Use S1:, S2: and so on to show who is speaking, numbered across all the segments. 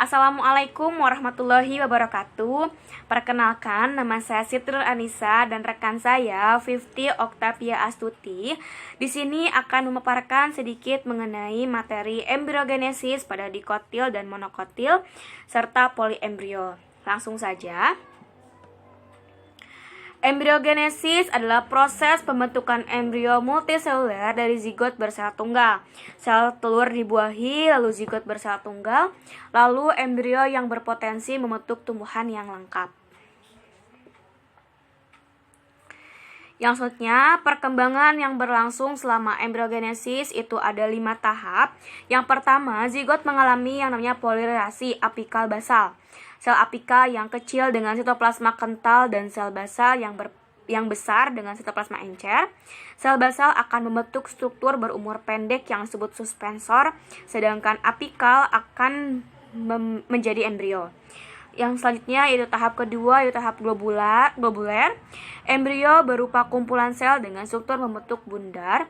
S1: Assalamualaikum warahmatullahi wabarakatuh. Perkenalkan, nama saya Sitrul Anissa dan rekan saya Fifty Octavia Astuti. Di sini akan memaparkan sedikit mengenai materi embriogenesis pada dikotil dan monokotil serta poliembrio. Langsung saja. Embriogenesis adalah proses pembentukan embrio multiseluler dari zigot bersel tunggal. Sel telur dibuahi, lalu zigot bersel tunggal, lalu embrio yang berpotensi membentuk tumbuhan yang lengkap. Yang selanjutnya, perkembangan yang berlangsung selama embriogenesis itu ada 5 tahap. Yang pertama, zigot mengalami yang namanya polimerasi apikal basal. Sel apikal yang kecil dengan sitoplasma kental dan sel basal yang besar dengan sitoplasma encer. Sel basal akan membentuk struktur berumur pendek yang disebut suspensor, sedangkan apikal akan menjadi embrio. Yang selanjutnya yaitu tahap kedua, yaitu tahap globuler. Embrio berupa kumpulan sel dengan struktur membentuk bundar.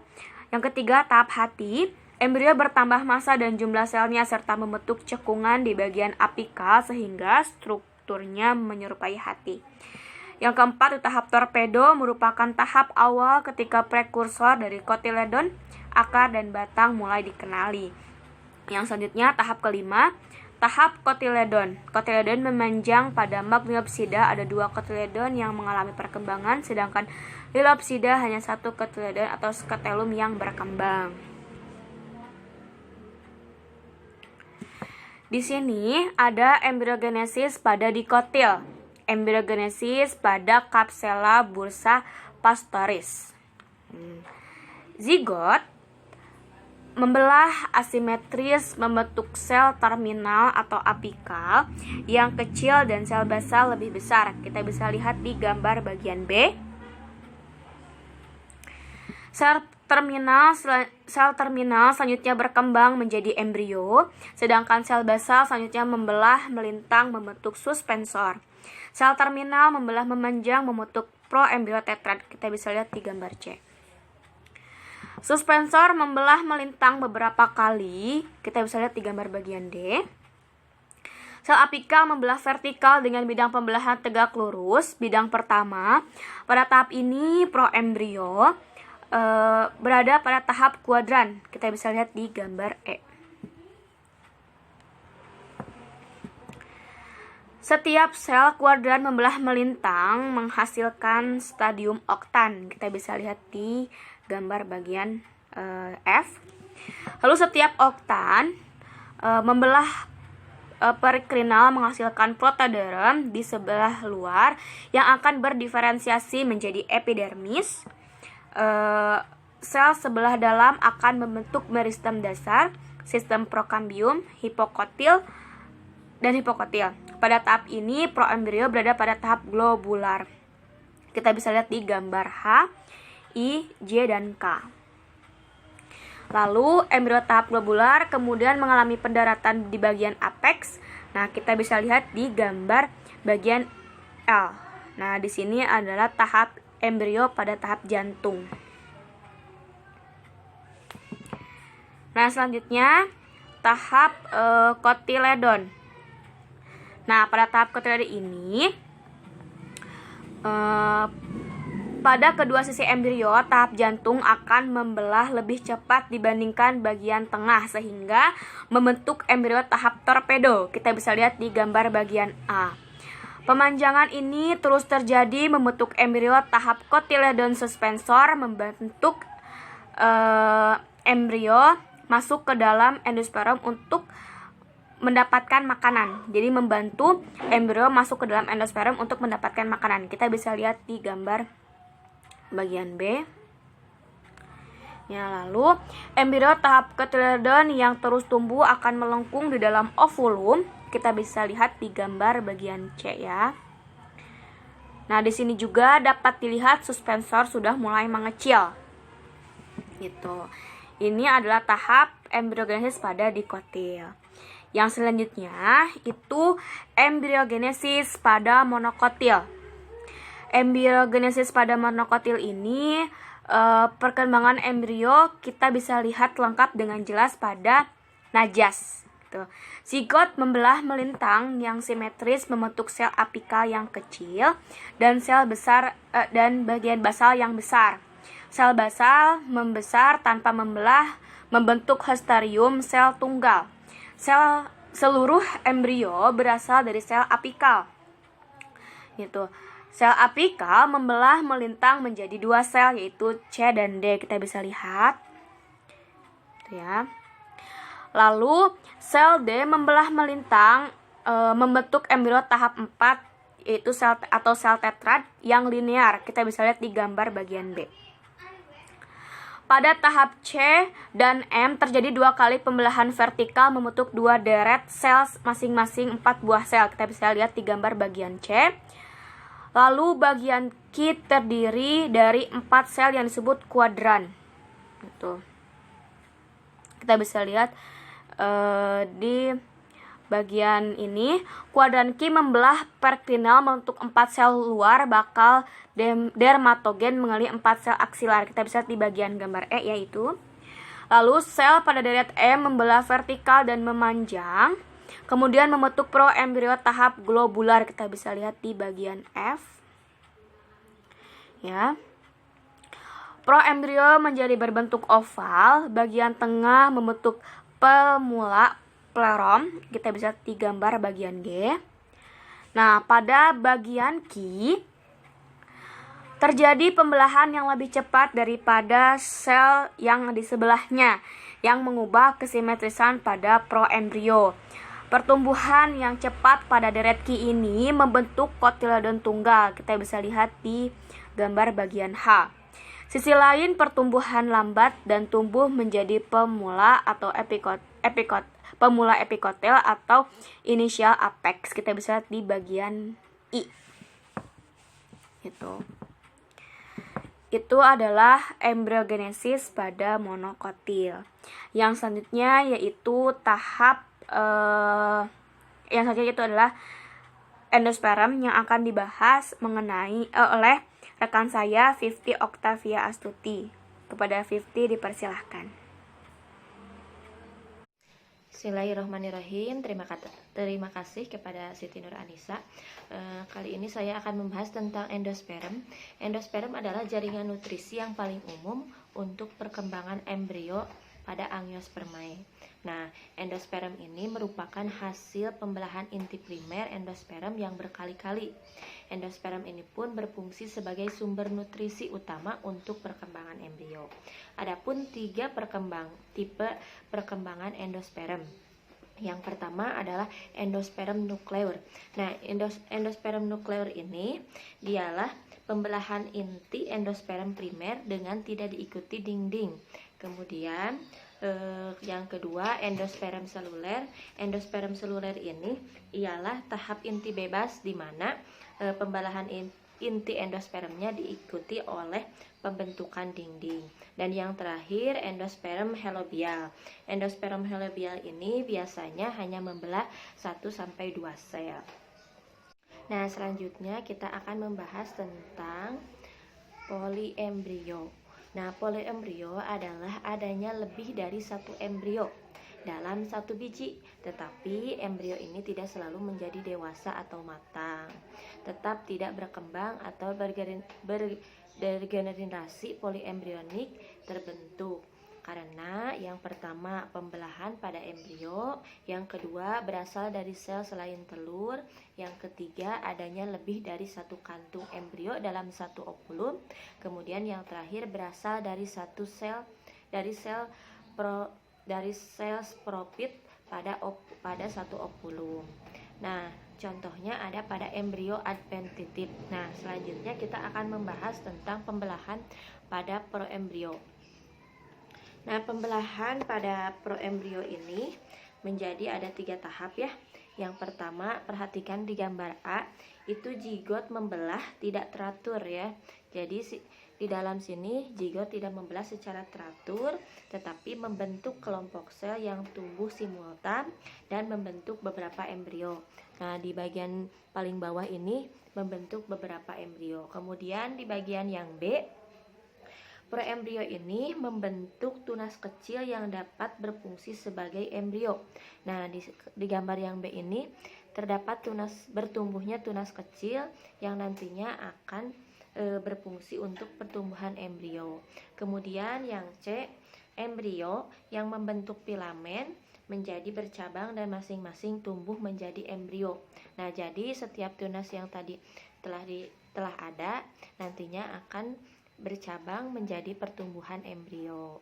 S1: Yang ketiga, tahap hati. Embrio bertambah massa dan jumlah selnya serta membentuk cekungan di bagian apikal sehingga strukturnya menyerupai hati. Yang keempat, tahap torpedo merupakan tahap awal ketika prekursor dari kotiledon, akar dan batang mulai dikenali. Yang selanjutnya, tahap kelima, tahap kotiledon. Kotiledon memanjang pada Magnopsida, ada 2 kotiledon yang mengalami perkembangan, sedangkan Lilopsida hanya 1 kotiledon atau scutellum yang berkembang. Di sini ada embriogenesis pada dikotil, embriogenesis pada Kapsela bursa pastoris. Zigot membelah asimetris membentuk sel terminal atau apikal yang kecil dan sel basal lebih besar. Kita bisa lihat di gambar bagian B. Sel terminal selanjutnya berkembang menjadi embrio, sedangkan sel basal selanjutnya membelah melintang membentuk suspensor. Sel terminal membelah memanjang membentuk proembrio tetrad. Kita bisa lihat di gambar C. Suspensor membelah melintang beberapa kali. Kita bisa lihat di gambar bagian D. Sel apikal membelah vertikal dengan bidang pembelahan tegak lurus. Bidang pertama, pada tahap ini proembrio berada pada tahap kuadran. Kita bisa lihat di gambar E. Setiap sel kuadran membelah melintang menghasilkan stadium oktan. Kita bisa lihat di gambar bagian F. Lalu setiap oktan membelah periklinal menghasilkan protoderm di sebelah luar yang akan berdiferensiasi menjadi epidermis. Sel sebelah dalam akan membentuk meristem dasar, sistem prokambium, hipokotil, dan hipokotil. Pada tahap ini, proembrio berada pada tahap globular. Kita bisa lihat di gambar H, I, J, dan K. Lalu, embrio tahap globular kemudian mengalami pendaratan di bagian apex. Nah, kita bisa lihat di gambar bagian L. Nah, di sini adalah tahap embrio pada tahap jantung. Nah, selanjutnya tahap kotiledon. Nah, pada tahap kotiledon ini pada kedua sisi embrio, tahap jantung akan membelah lebih cepat dibandingkan bagian tengah sehingga membentuk embrio tahap torpedo. Kita bisa lihat di gambar bagian A. Pemanjangan ini terus terjadi membentuk embrio tahap kotiledon suspensor, membentuk embrio masuk ke dalam endosperm untuk mendapatkan makanan. Jadi membantu embrio masuk ke dalam endosperm untuk mendapatkan makanan. Kita bisa lihat di gambar bagian B. Ya, lalu embrio tahap kotiledon yang terus tumbuh akan melengkung di dalam ovulum. Kita bisa lihat di gambar bagian C ya. Nah, di sini juga dapat dilihat suspensor sudah mulai mengecil. Gitu. Ini adalah tahap embriogenesis pada dikotil. Yang selanjutnya itu embriogenesis pada monokotil. Embriogenesis pada monokotil ini perkembangan embrio kita bisa lihat lengkap dengan jelas pada najas. gitu. Zigot membelah melintang yang simetris membentuk sel apikal yang kecil dan sel besar dan bagian basal yang besar. Sel basal membesar tanpa membelah membentuk hosterium sel tunggal. Seluruh embrio berasal dari sel apikal. Gitu. Sel apikal membelah melintang menjadi 2 sel yaitu C dan D. Kita bisa lihat. Ya. Lalu sel D membelah melintang membentuk embrio tahap 4 yaitu sel tetrad yang linear. Kita bisa lihat di gambar bagian B. Pada tahap C dan M terjadi 2 kali pembelahan vertikal membentuk 2 deret sel masing-masing 4 buah sel. Kita bisa lihat di gambar bagian C. Lalu bagian Q terdiri dari 4 sel yang disebut kuadran. Gitu. Kita bisa lihat di bagian ini, kuadran Q membelah perklinal membentuk 4 sel luar bakal dermatogen mengelilingi 4 sel aksilar. Kita bisa lihat di bagian gambar E yaitu. Lalu sel pada deret M membelah vertikal dan memanjang, kemudian membentuk proembrio tahap globular. Kita bisa lihat di bagian F. Ya. Proembrio menjadi berbentuk oval, bagian tengah membentuk pemula plerom. Kita bisa lihat di gambar bagian G. Nah, pada bagian Q terjadi pembelahan yang lebih cepat daripada sel yang di sebelahnya, yang mengubah kesimetrisan pada proembrio. Pertumbuhan yang cepat pada deret Q ini membentuk kotiledon tunggal. Kita bisa lihat di gambar bagian H. Sisi lain pertumbuhan lambat dan tumbuh menjadi pemula atau pemula epikotel atau initial apex. Kita bisa lihat di bagian I. Itu adalah embryogenesis pada monokotil. Yang selanjutnya yaitu tahap adalah endosperm yang akan dibahas mengenai oleh rekan saya Fifty Octavia Astuti. Kepada Fifty dipersilahkan.
S2: Bismillahirrahmanirrahim. Terima kasih kepada Siti Nur Anissa. Kali ini saya akan membahas tentang endosperm. Endosperm adalah jaringan nutrisi yang paling umum untuk perkembangan embrio pada Angiospermae. Nah, endosperm ini merupakan hasil pembelahan inti primer endosperm yang berkali-kali. Endosperm ini pun berfungsi sebagai sumber nutrisi utama untuk perkembangan embrio. Adapun 3 tipe perkembangan endosperm. Yang pertama adalah endosperm nukleus. Nah, endosperm nukleus ini dialah pembelahan inti endosperm primer dengan tidak diikuti dinding. Kemudian yang kedua endosperm seluler. Endosperm seluler ini ialah tahap inti bebas di mana pembelahan inti endospermnya diikuti oleh pembentukan dinding. Dan yang terakhir endosperm helobial. Endosperm helobial ini biasanya hanya membelah 1-2 sel. Nah, selanjutnya kita akan membahas tentang poliembrio. Nah, poliembrio adalah adanya lebih dari 1 embrio dalam 1 biji, tetapi embrio ini tidak selalu menjadi dewasa atau matang, tetap tidak berkembang atau berdegenerasi poliembrionik terbentuk. Karena yang pertama pembelahan pada embrio, yang kedua berasal dari sel selain telur, yang ketiga adanya lebih dari 1 kantung embrio dalam 1 ovulum, kemudian yang terakhir berasal dari sel sporofit pada 1 ovulum. Nah, contohnya ada pada embrio adventitive. Nah, selanjutnya kita akan membahas tentang pembelahan pada proembrio. Nah, pembelahan pada proembrio ini menjadi ada 3 tahap ya. Yang pertama, perhatikan di gambar A, itu zigot membelah tidak teratur ya. Jadi di dalam sini zigot tidak membelah secara teratur, tetapi membentuk kelompok sel yang tumbuh simultan dan membentuk beberapa embrio. Nah, di bagian paling bawah ini membentuk beberapa embrio. Kemudian di bagian yang B, Proembrio ini membentuk tunas kecil yang dapat berfungsi sebagai embrio. Nah, di gambar yang B ini terdapat bertumbuhnya tunas kecil yang nantinya akan berfungsi untuk pertumbuhan embrio. Kemudian yang C, embrio yang membentuk filamen menjadi bercabang dan masing-masing tumbuh menjadi embrio. Nah, jadi setiap tunas yang tadi telah ada nantinya akan bercabang menjadi pertumbuhan embrio.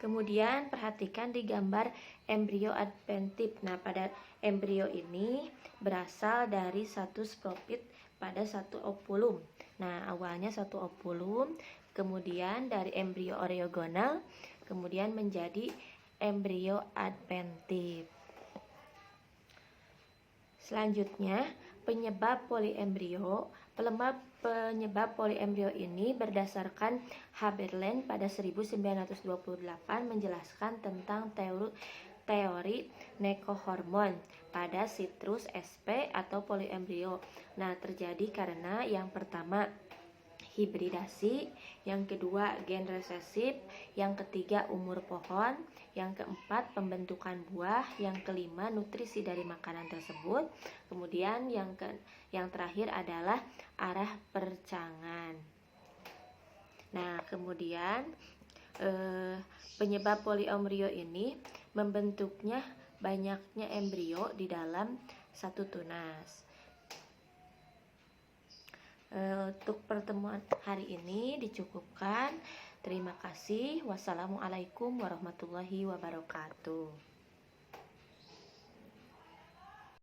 S2: Kemudian perhatikan di gambar embrio adventif. Nah, pada embrio ini berasal dari satu sporofit pada satu ovulum. Nah, awalnya satu ovulum, kemudian dari embrio oreogonal, kemudian menjadi embrio adventif. Selanjutnya, penyebab poliembrio. Penyebab poliembrio ini berdasarkan Haberland pada 1928 menjelaskan tentang teori nekohormon pada sitrus sp atau poliembrio. Nah, terjadi karena yang pertama hibridasi, yang kedua gen resesif, yang ketiga umur pohon, yang keempat pembentukan buah, yang kelima nutrisi dari makanan tersebut, kemudian yang terakhir adalah arah percangan. Nah, kemudian penyebab poliembrio ini membentuknya banyaknya embrio di dalam satu tunas. Untuk pertemuan hari ini dicukupkan. Terima kasih. Wassalamualaikum warahmatullahi wabarakatuh.